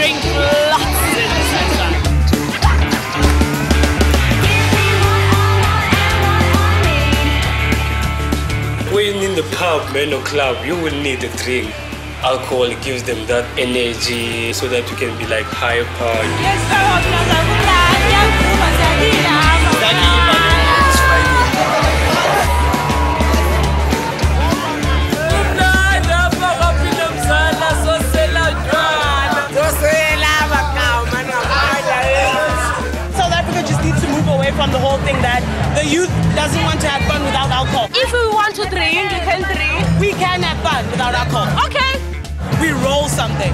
drink lots in the sunshine. When in the pub, man, or club, you will need a drink. Alcohol gives them that energy so that you can be like hyper. South Africa just needs to move away from the whole thing that the youth doesn't want to have fun without alcohol. If we want to drink, we can drink. We can have fun without alcohol. Okay. We roll something.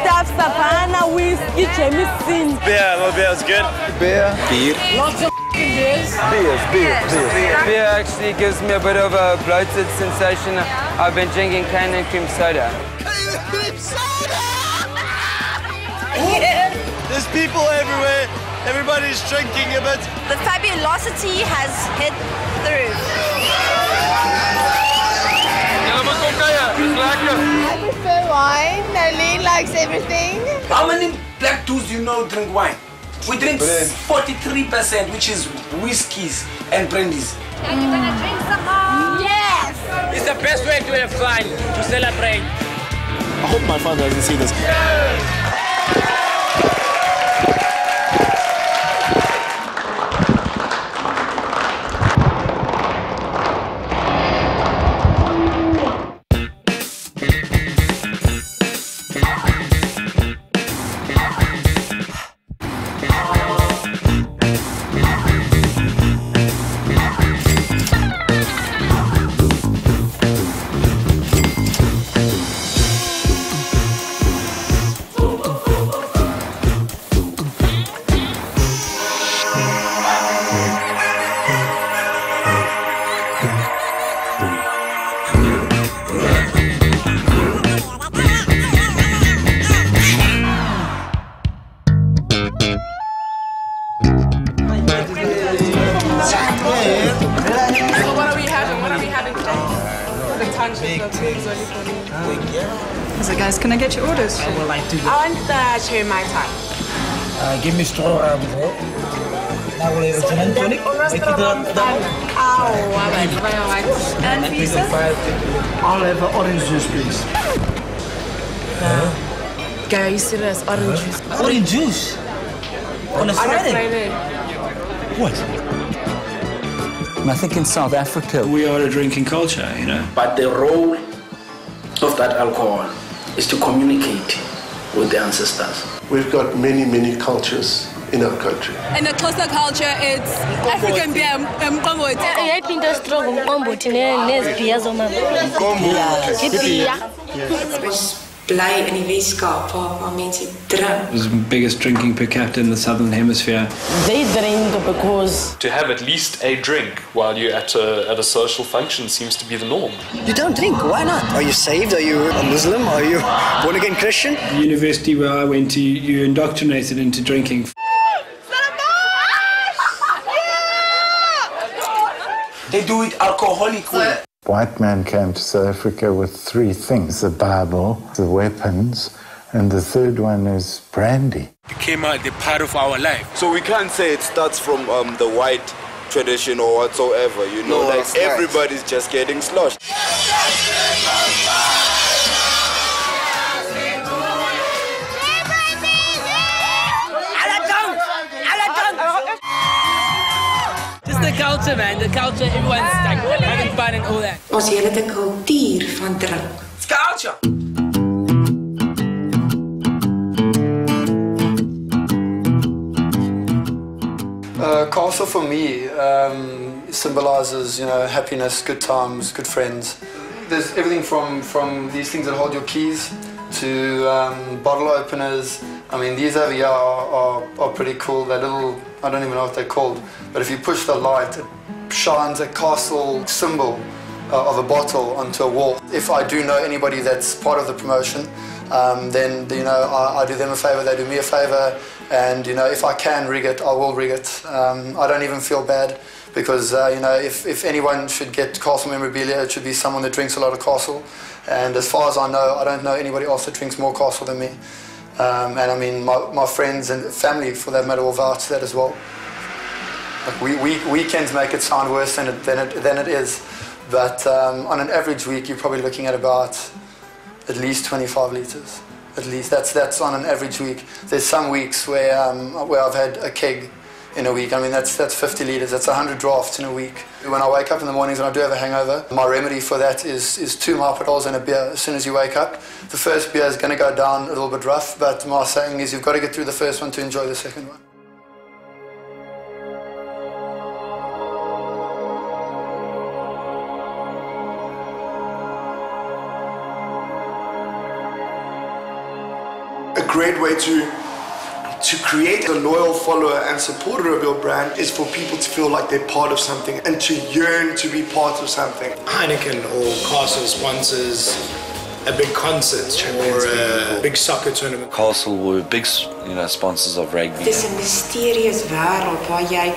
Stuff, savannah, whiskey, Jameson. Beer, well, beer is good. Beer. Lots of beers. Beer actually gives me a bit of a bloated sensation. I've been drinking cane and cream soda. There's people everywhere. Everybody's drinking a bit. The fabulosity has hit the roof. I prefer wine. Narlene likes everything. How many black dudes do you know drink wine? We drink 43%, which is whiskeys and brandies. Are you gonna drink some more? Yes! It's the best way to have fun, to celebrate. I hope my father doesn't see this. So guys, can I get your orders? I would like to. I want the cherry mai tai. Give me straw bro. Now we'll have a gin and tonic. And visa? I'll have an orange juice, please. Guy, are you serious? Orange juice. Orange juice? On a Friday? What? And I think in South Africa, we are a drinking culture, you know. But the role of that alcohol is to communicate with the ancestors. We've got many, many cultures in our country. In the Xhosa culture, it's African beer, mqombothi. Bly in die Weskaap waar mense drink. It was the biggest drinking per capita in the southern hemisphere. They drink because to have at least a drink while you're at a social function seems to be the norm. You don't drink, why not? Are you saved? Are you a Muslim? Are you born again Christian? The university where I went to, you're indoctrinated into drinking. They do it alcoholic way. White man came to South Africa with three things: the Bible, the weapons, and the third one is brandy. It came out the part of our life. So we can't say it starts from the white tradition or whatsoever, you know, No, like everybody's just getting sloshed. Just the culture, man. The culture, everyone's like having fun and all that. Ons hele te kultuur van drink. It's culture. Castle for me symbolizes, you know, happiness, good times, good friends. There's everything from these things that hold your keys to bottle openers. I mean, these over here are pretty cool. They're little, I don't even know what they're called, but if you push the light, it shines a castle symbol of a bottle onto a wall. If I do know anybody that's part of the promotion, then, you know, I do them a favour, they do me a favour, and, you know, if I can rig it, I will rig it. I don't even feel bad because you know, if anyone should get castle memorabilia, it should be someone that drinks a lot of castle. And as far as I know, I don't know anybody else that drinks more castle than me. And I mean, my friends and family, for that matter, will vouch that as well. Like weekends make it sound worse than it is. But on an average week, you're probably looking at about at least 25 litres. At least that's on an average week. There's some weeks where I've had a keg in a week. I mean, that's 50 litres. That's 100 drafts in a week. When I wake up in the mornings and I do have a hangover, my remedy for that is 2 Marpetals and a beer as soon as you wake up. The first beer is going to go down a little bit rough, but my saying is you've got to get through the first one to enjoy the second one. A great way to create a loyal follower and supporter of your brand is for people to feel like they're part of something and to yearn to be part of something. Heineken or Castle sponsors a big concert or a big soccer tournament. Castle were big, sponsors of rugby. Dis 'n mysterious wêreld waar jy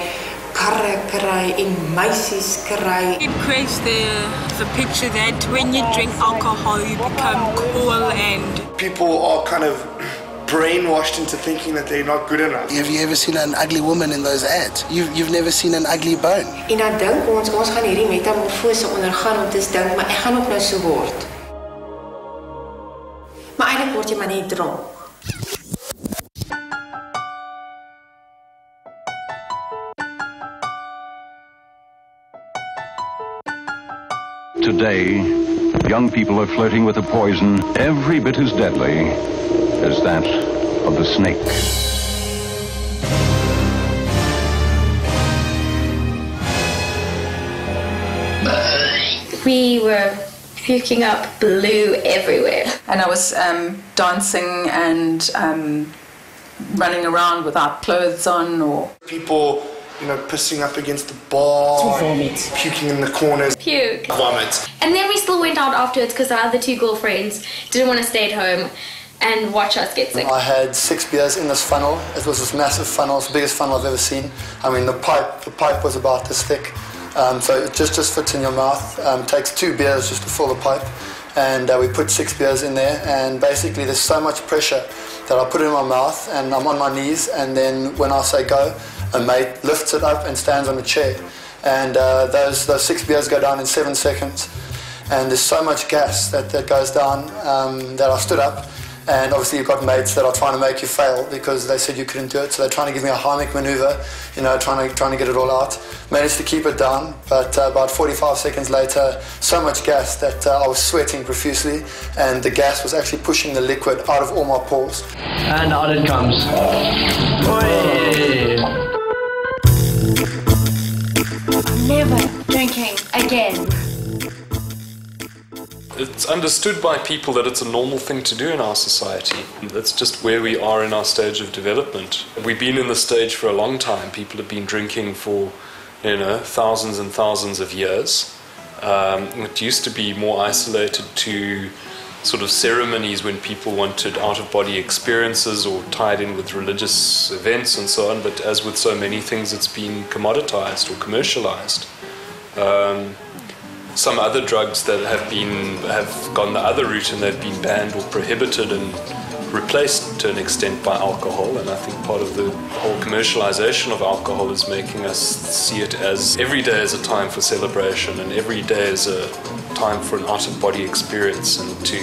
karre kry en meisies kry. It creates the picture that when you drink alcohol you become cool and people are kind of brainwashed into thinking that they're not good enough. Have you ever seen an ugly woman in those ads? You've never seen an ugly bone. En dan dink ons gaan hierdie metamorfose ondergaan om te dink maar ek gaan ook nou so word. Maar eintlik word jy maar net dronk. Today, young people are flirting with a poison every bit as deadly as that of the snake. We were puking up blue everywhere. And I was dancing and running around without clothes on, or people, pissing up against the bar, puking in the corners, puke, vomit. And then we still went out afterwards because our other 2 girlfriends didn't want to stay at home and watch us get sick. I had 6 beers in this funnel. It was this massive funnel. It's the biggest funnel I've ever seen. I mean, the pipe was about this thick. So it just fits in your mouth. Takes 2 beers just to fill the pipe. And we put 6 beers in there. And basically there's so much pressure that I put it in my mouth and I'm on my knees. And then when I say go, a mate lifts it up and stands on a chair. And those 6 beers go down in 7 seconds. And there's so much gas that goes down that I stood up. And obviously you've got mates that are trying to make you fail because they said you couldn't do it. So they're trying to give me a Heimlich maneuver, trying to get it all out. Managed to keep it down, but about 45 seconds later, so much gas that I was sweating profusely, and the gas was actually pushing the liquid out of all my pores. And out it comes. Never drinking again. It's understood by people that it's a normal thing to do in our society. That's just where we are in our stage of development. We've been in this stage for a long time. People have been drinking for, thousands and thousands of years. It used to be more isolated to sort of ceremonies when people wanted out-of-body experiences or tied in with religious events and so on. But as with so many things, it's been commoditized or commercialized. Some other drugs that have gone the other route and they've been banned or prohibited and replaced to an extent by alcohol, and I think part of the whole commercialization of alcohol is making us see it as every day is a time for celebration and every day is a time for an out-of-body experience and to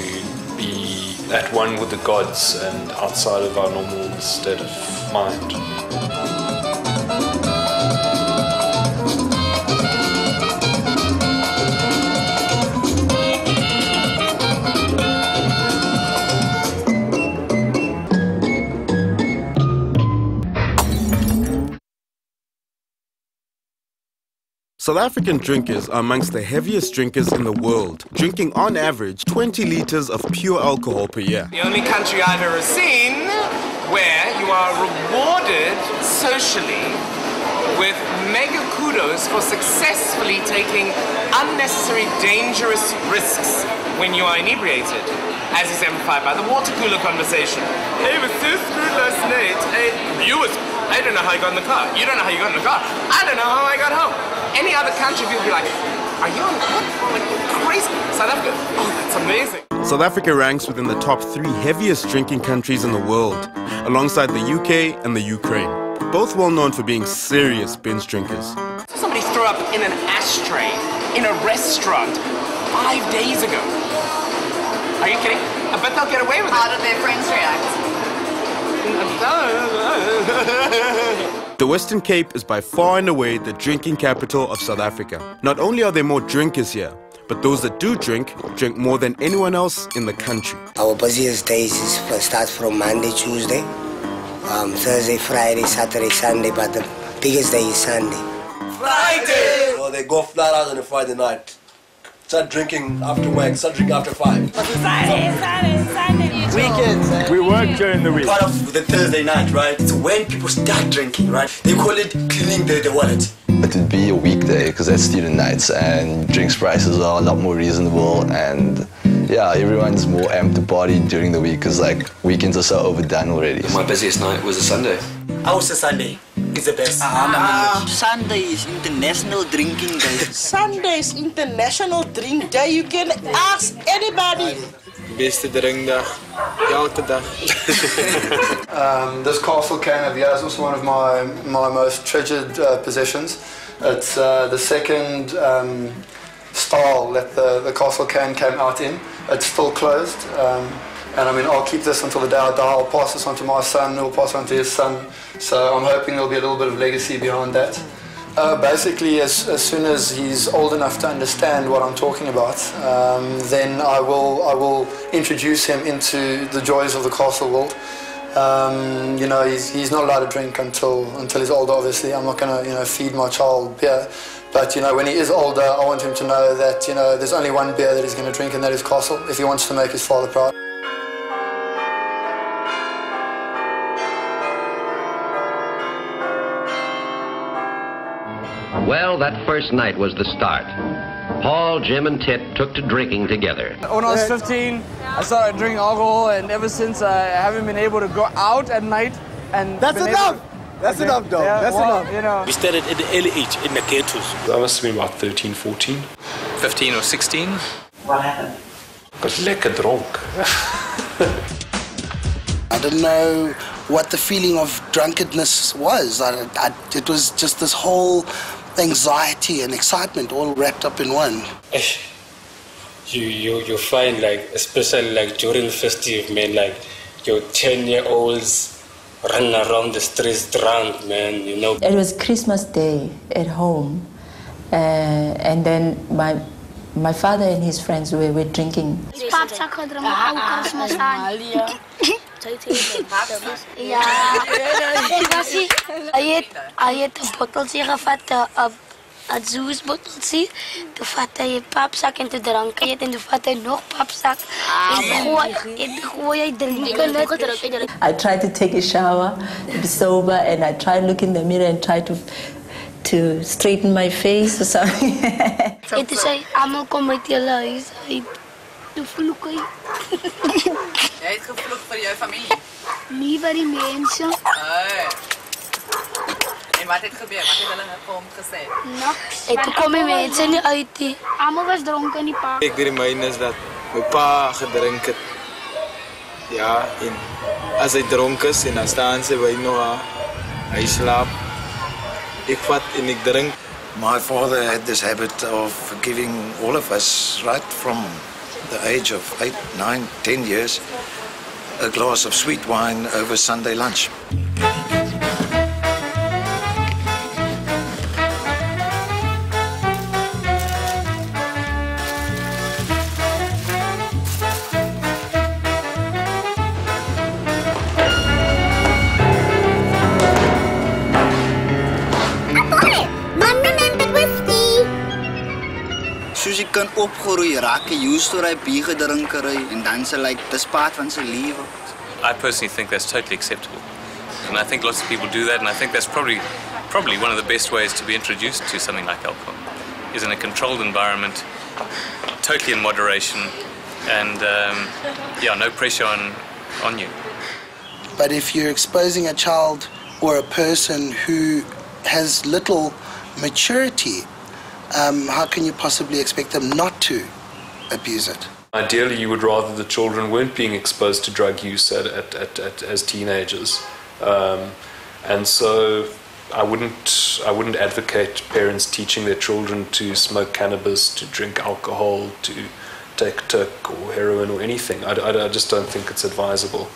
be at one with the gods and outside of our normal state of mind. South African drinkers are amongst the heaviest drinkers in the world, drinking on average 20 litres of pure alcohol per year. The only country I've ever seen where you are rewarded socially with mega kudos for successfully taking unnecessary dangerous risks when you are inebriated, as exemplified by the water cooler conversation. Hey, it was so screwed last night. I don't know how I got in the car. You don't know how you got in the car. I don't know how I got home. Any other country, people would be like, are you on what? Like, crazy. South Africa, oh, that's amazing. South Africa ranks within the top 3 heaviest drinking countries in the world, alongside the UK and the Ukraine, both well known for being serious binge drinkers. Somebody threw up in an ashtray in a restaurant 5 days ago. Are you kidding? I bet they'll get away with it. How did their friends react? The Western Cape is by far and away the drinking capital of South Africa. Not only are there more drinkers here, but those that do drink more than anyone else in the country. Our busiest days starts from Monday, Tuesday, Thursday, Friday, Saturday, Sunday, but the biggest day is Sunday. Friday! Well, they go flat out on a Friday night. Start drinking after work, start drinking after 5. Sunday. Weekends. We work during the week. Part of the Thursday night, right? It's when people start drinking, right? They call it cleaning the wallet. It would be a weekday because that's student nights and drinks prices are a lot more reasonable, and yeah, everyone's more amped to party during the week because like weekends are so overdone already. My busiest night was a Sunday. I would say Sunday is the best. Sunday is International Drinking Day. Sunday is International Drink Day. You can ask anybody. Beste drinkdag, elke dag. This castle can of yours is also one of my most treasured possessions. It's the second style that the castle can came out in. It's still closed, and I mean I'll keep this until the day I die. I'll pass this on to my son, who'll pass it on to his son. So I'm hoping there'll be a little bit of legacy behind that. Basically, as soon as he's old enough to understand what I'm talking about, then I will introduce him into the joys of the castle world. You know, he's not allowed to drink until he's older. Obviously, I'm not going to feed my child beer. But when he is older, I want him to know that there's only one beer that he's going to drink, and that is Castle, if he wants to make his father proud. Well, that first night was the start. Paul, Jim, and Tip took to drinking together. When I was 15, I started drinking alcohol, and ever since I haven't been able to go out at night. And that's enough! That's enough, though. Yeah, that's enough. We started at the early age in the ghettos. I must have been about 13, 14. 15 or 16. What happened? I was lekker dronk. I didn't know what the feeling of drunkenness was. It was just this whole anxiety and excitement all wrapped up in one. You find like, especially like during festive, man, like your 10-year-olds running around the streets drunk, man, It was Christmas Day at home, and then my father and his friends were drinking. Ja, hy het 'n botteltjie gevat, 'n juice botteltjie. Toe vat hy 'n papsak en toe drank hy dit en toe vat hy nog papsak. En gooi hy drinken net. I tried to take a shower, be sober, and I tried to look in the mirror and try to straighten my face or something. En toe sê almal kom uit julle huis uit. Toe vloek hy. Jy het gevloek vir jou familie? Nie vir die mense. En wat het gebeur? Wat het hulle vir hom gesê? Niks. En toe kom die mense nie uit nie. Almal was dronken in die park. Ek die myne is dat my pa gedrink het. Ja, en as hy dronk is en dan staan sy by nog hy slaap. Ek vat en ek drink. My father had this habit of giving all of us, right from the age of 8, 9, 10 years, a glass of sweet wine over Sunday lunch. Soos jy kan opgroei, raak jy used to hy biergedrinkery en dan se like dis part van sy lewe. I personally think that's totally acceptable. And I think lots of people do that, and I think that's probably one of the best ways to be introduced to something like alcohol, is in a controlled environment, totally in moderation, and no pressure on you. But if you're exposing a child or a person who has little maturity how can you possibly expect them not to abuse it? Ideally, you would rather the children weren't being exposed to drug use as teenagers, and so I wouldn't advocate parents teaching their children to smoke cannabis, to drink alcohol, to take turk or heroin or anything. I just don't think it's advisable.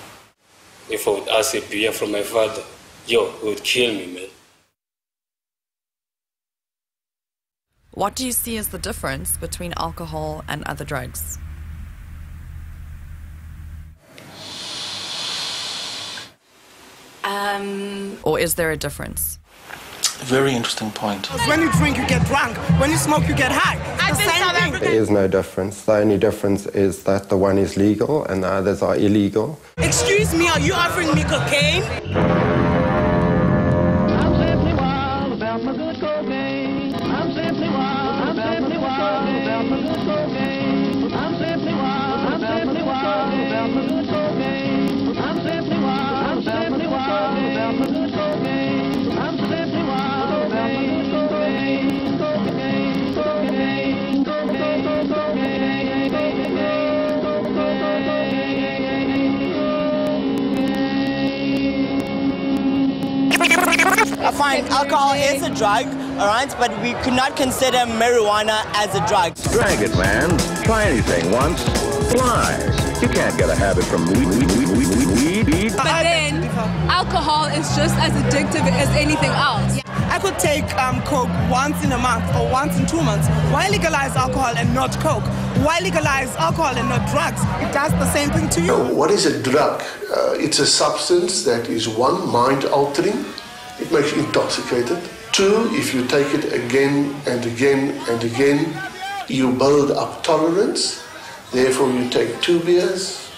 If I would ask a beer from my father, he would kill me, man. What do you see as the difference between alcohol and other drugs? Or is there a difference? Very interesting point. When you drink, you get drunk. When you smoke, you get high. It's the same thing. There is no difference. The only difference is that the one is legal and the others are illegal. Excuse me, are you offering me cocaine? I'm simply wild about my good cocaine. I'm simply wild about my good cocaine. I'm simply wild about my good cocaine. I'm simply wild about my good cocaine. I'm simply wild about my good cocaine. Cocaine, cocaine, cocaine, I find alcohol is a drug, alright, but we could not consider marijuana as a drug. Drag it, man. Try anything once. Fly. You can't get a habit from weed. But then, alcohol is just as addictive as anything else. I could take Coke once in a month or once in 2 months. Why legalize alcohol and not Coke? Why legalize alcohol and not drugs? It does the same thing to you. What is a drug? It's a substance that is, one, mind-altering. It makes you intoxicated. Two, if you take it again and again and again, you build up tolerance. Therefore, you take 2 beers,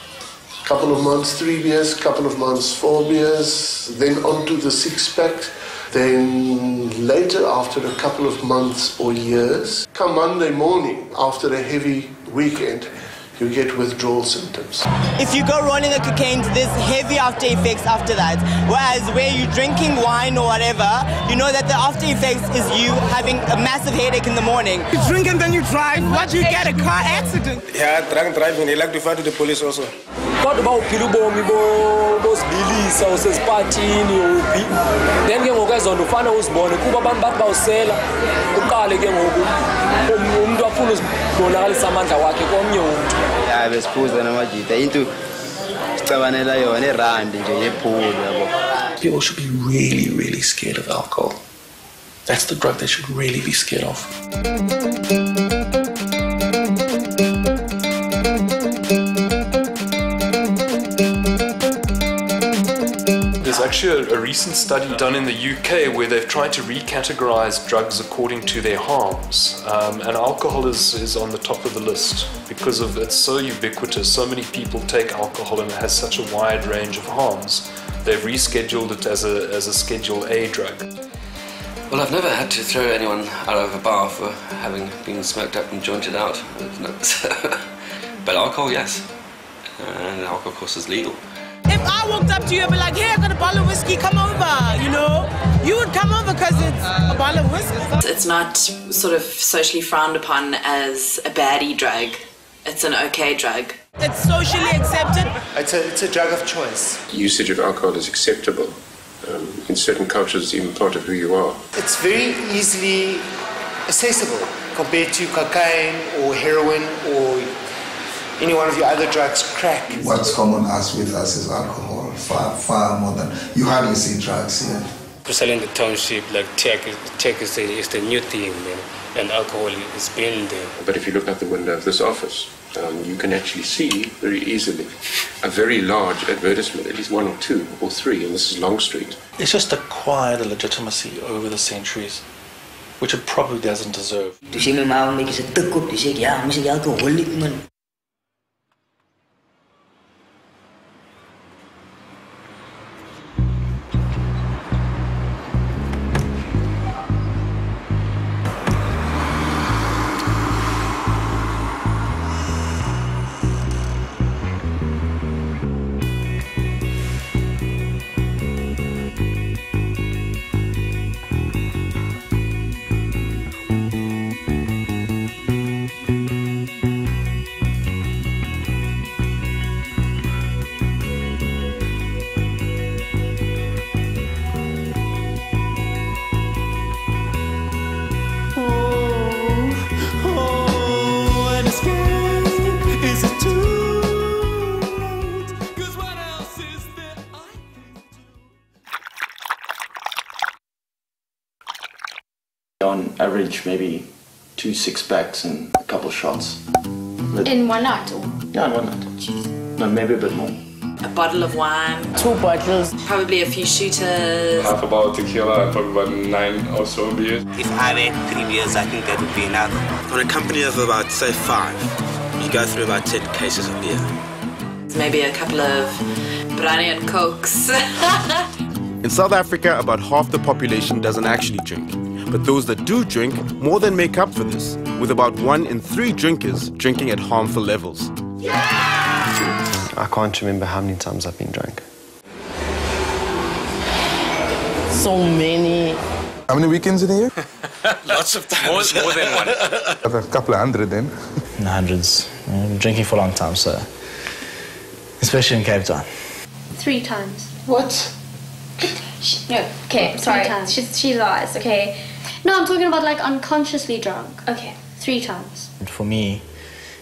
couple of months 3 beers, couple of months 4 beers, then on to the 6-pack. Then later, after a couple of months or years, come Monday morning, after a heavy weekend, you get withdrawal symptoms. If you go rolling a cocaine, there's heavy after effects after that. Whereas where you're drinking wine or whatever, you know that the after effects is you having a massive headache in the morning. You drink and then you drive, what do you get, a car accident? Yeah, drunk driving, they like to fight to the police also. What about Pilubomi, those Billy's, houses, partying, then get guys on the fan was born, Kuba Bambat Bausela, Ukale again, Umdapulus, Bonal Samantha Waki, I was supposed to know into Stavanella and Rand in pool. People should be really, really scared of alcohol. That's the drug they should really be scared of. There's actually a recent study done in the UK where they've tried to recategorize drugs according to their harms, and alcohol is on the top of the list because of it's so ubiquitous. So many people take alcohol and it has such a wide range of harms. They've rescheduled it as a Schedule A drug. Well, I've never had to throw anyone out of a bar for having been smoked up and jointed out. But alcohol, yes. And alcohol, of course, is legal. If I walked up to you and be like, hey, I got a bottle of whiskey, come over, you know, you would come over because it's a bottle of whiskey. It's not sort of socially frowned upon as a baddie drug. It's an okay drug. It's socially accepted. It's a drug of choice. Usage of alcohol is acceptable. In certain cultures, it's even part of who you are. It's very easily accessible compared to cocaine or heroin or any one of the other drugs, crack. What's common with us is alcohol, far more than you hardly see drugs here. Especially in the township, like tech is the new thing, man, and alcohol is been there. But if you look out the window of this office, you can actually see very easily a very large advertisement, at least 1 or 2 or 3, and this is Long Street. It's just acquired a legitimacy over the centuries, which it probably doesn't deserve. average maybe 2 6-packs and a couple shots. In one night? Or? Yeah, in one night. No, maybe a bit more. A bottle of wine. 2 bottles. Probably a few shooters. Half a bottle of tequila and probably about 9 or so beers. If I had 3 beers, I think that would be enough. For a company of about, say, 5, you go through about 10 cases a beer. Maybe a couple of brandy and cokes. In South Africa, about half the population doesn't actually drink. But those that do drink more than make up for this, with about 1 in 3 drinkers drinking at harmful levels. I can't remember how many times I've been drunk. So many. How many weekends in a year? Lots of times. More than one. A couple of hundred then. In the hundreds. I've been drinking for a long time, so... Especially in Cape Town. 3 times. What? No, okay, sorry. She lies, okay. No, I'm talking about like unconsciously drunk. Okay, 3 times. For me,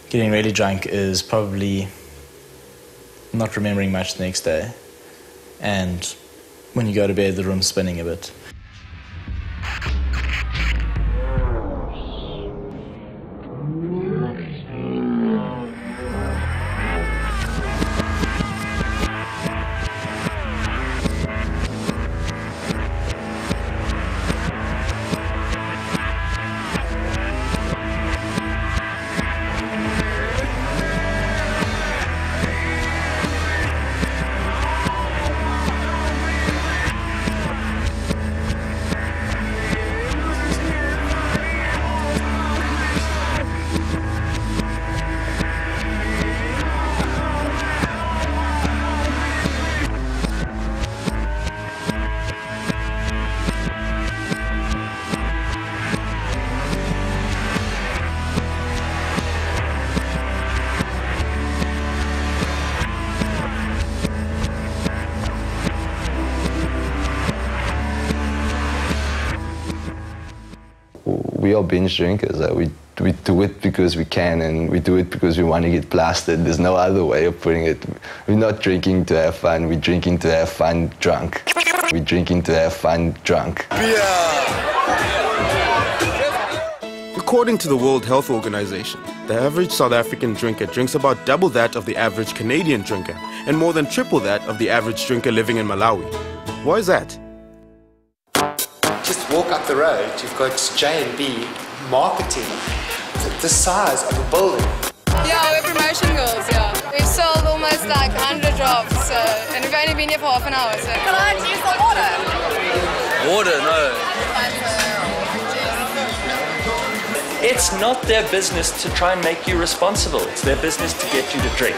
getting really drunk is probably not remembering much the next day. And when you go to bed, the room's spinning a bit. We are binge drinkers. We do it because we can, and we do it because we want to get blasted. There's no other way of putting it. We're not drinking to have fun. We're drinking to have fun drunk. We're drinking to have fun drunk. According to the World Health Organization, the average South African drinker drinks about double that of the average Canadian drinker, and more than triple that of the average drinker living in Malawi. Why is that? Just walk up the road, you've got J&B marketing the size of a building. Yeah, we're promotion girls, yeah. We've sold almost like 100 drops, so, and we've only been here for half an hour. So. Can I use some water? Water, no. It's not their business to try and make you responsible. It's their business to get you to drink.